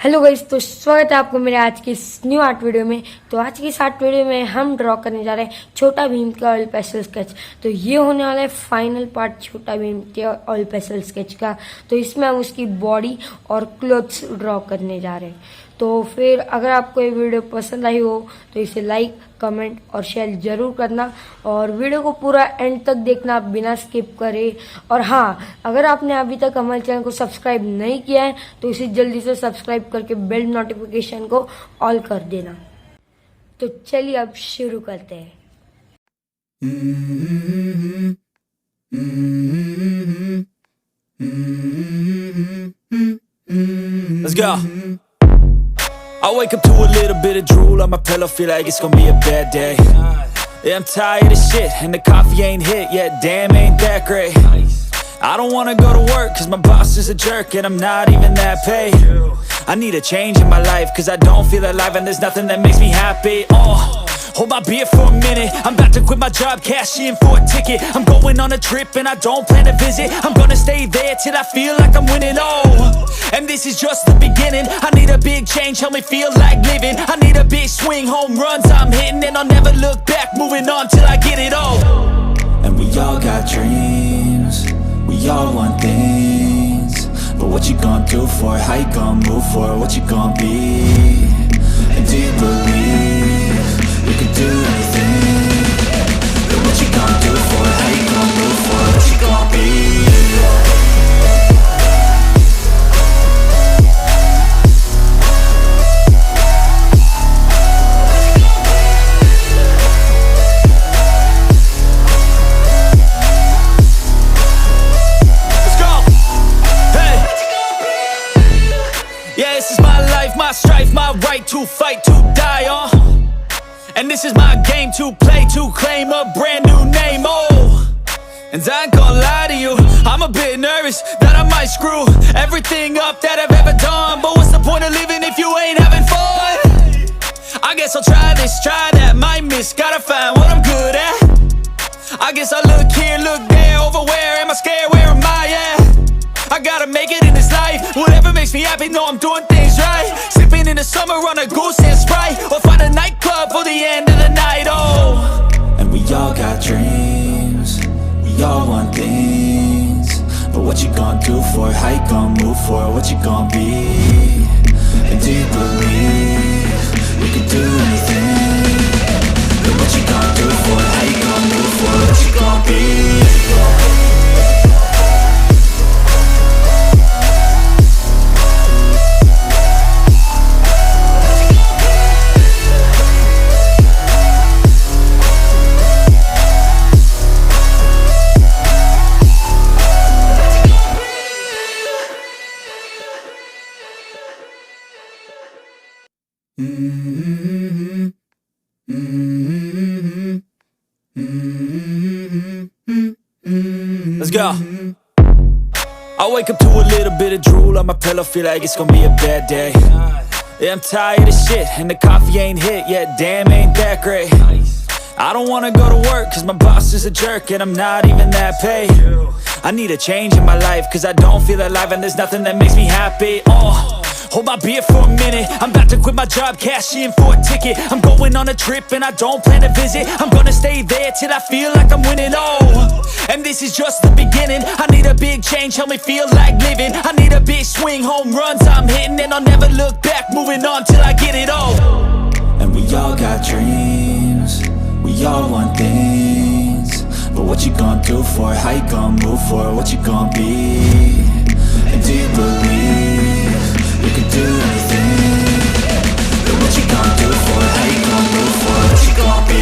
Hello guys, तो स्वागत है आपको मेरे आज की इस न्यू आर्ट वीडियो में। तो आज की इस आर्ट वीडियो में हम ड्रॉ करने जा रहे हैं छोटा भीम का ऑयल पेस्टल स्केच। तो ये होने वाला है फाइनल पार्ट छोटा भीम के ऑयल पेस्टल स्केच का। तो इसमें हम उसकी बॉडी और क्लोथ्स ड्रॉ करने जा रहे हैं। तो फिर अगर आपको ये वीडियो पसंद आई हो तो इसे लाइक, कमेंट और शेयर जरूर करना और वीडियो को पूरा एंड तक देखना बिना स्किप करे। और हाँ, अगर आपने अभी तक हमारे चैनल को सब्सक्राइब नहीं किया है तो इसे जल्दी से सब्सक्राइब करके बेल नोटिफिकेशन को ऑल कर देना। तो चलिए अब शुरू करते हैं। Let's go. I wake up to a little bit of drool on my pillow, feel like it's gonna be a bad day. Yeah, I'm tired of shit and the coffee ain't hit yet, damn ain't that great. I don't wanna go to work cause my boss is a jerk and I'm not even that paid. I need a change in my life cause I don't feel alive and there's nothing that makes me happy. Hold my beer for a minute, I'm about to quit my job, cash in for a ticket. I'm going on a trip and I don't plan to visit. I'm gonna stay there till I feel like I'm winning, and this is just the beginning. I need a big change, help me feel like living. I need a big swing, home runs I'm hitting, and I'll never look back, moving on till I get it all. And we all got dreams, we all want things, but what you gonna do for it? How you gonna move for it? What you gonna be? And do you believe you can do anything? But what you gonna do for it? How you gonna move for it? What you gonna be? My strife, my right to fight, to die on. And this is my game to play, to claim a brand new name, And I ain't gonna lie to you, I'm a bit nervous that I might screw everything up that I've ever done. But what's the point of living if you ain't having fun? I guess I'll try this, try that, might miss, gotta find what I'm good at. I guess I look here, look there, over where am I scared, where am I at? I gotta make it in this life, whatever makes me happy, know I'm doing things right. Sipping in the summer on a goose and Sprite, or find a nightclub for the end of the night, And we all got dreams, we all want things, but what you gonna do for it? How you gonna move for it? What you gonna be? And do you believe you can do anything? But what you gonna do for it? How you gonna move for it? What you gonna be? Let's go. I wake up to a little bit of drool on my pillow, feel like it's gonna be a bad day. Yeah, I'm tired of shit and the coffee ain't hit yet, damn ain't that great. I don't wanna go to work cause my boss is a jerk and I'm not even that paid. I need a change in my life cause I don't feel alive and there's nothing that makes me happy. Hold my beer for a minute, I'm about to quit my job, cash in for a ticket. I'm going on a trip and I don't plan to visit. I'm gonna stay there till I feel like I'm winning, and this is just the beginning. I need a big change, help me feel like living. I need a big swing, home runs I'm hitting, and I'll never look back, moving on till I get it all. And we all got dreams, we all want things, but what you gonna do for it? How you gonna move for it? What you gonna be? And do you believe you can do anything? But what you gonna do for it? How you gonna move for it? What you gonna be?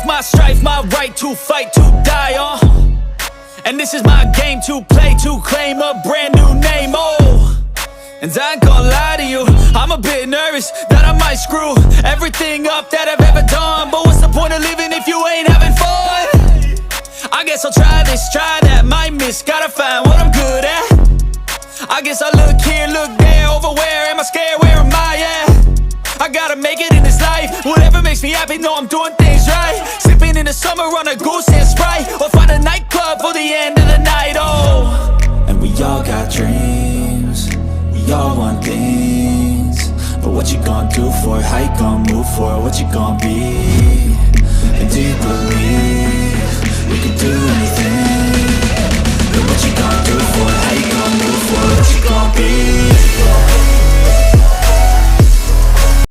My strife, my right to fight, to die on. And this is my game to play, to claim a brand new name, And I ain't gonna lie to you, I'm a bit nervous that I might screw everything up that I've ever done. But what's the point of living if you ain't having fun? I guess I'll try this, try that, might miss, gotta makes me happy, know I'm doing things right. Sipping in the summer on a goose and Sprite, or find a nightclub for the end of the night, oh. And we all got dreams, we all want things, but what you gonna do for it? How you gonna move for it? What you gonna be? And do you believe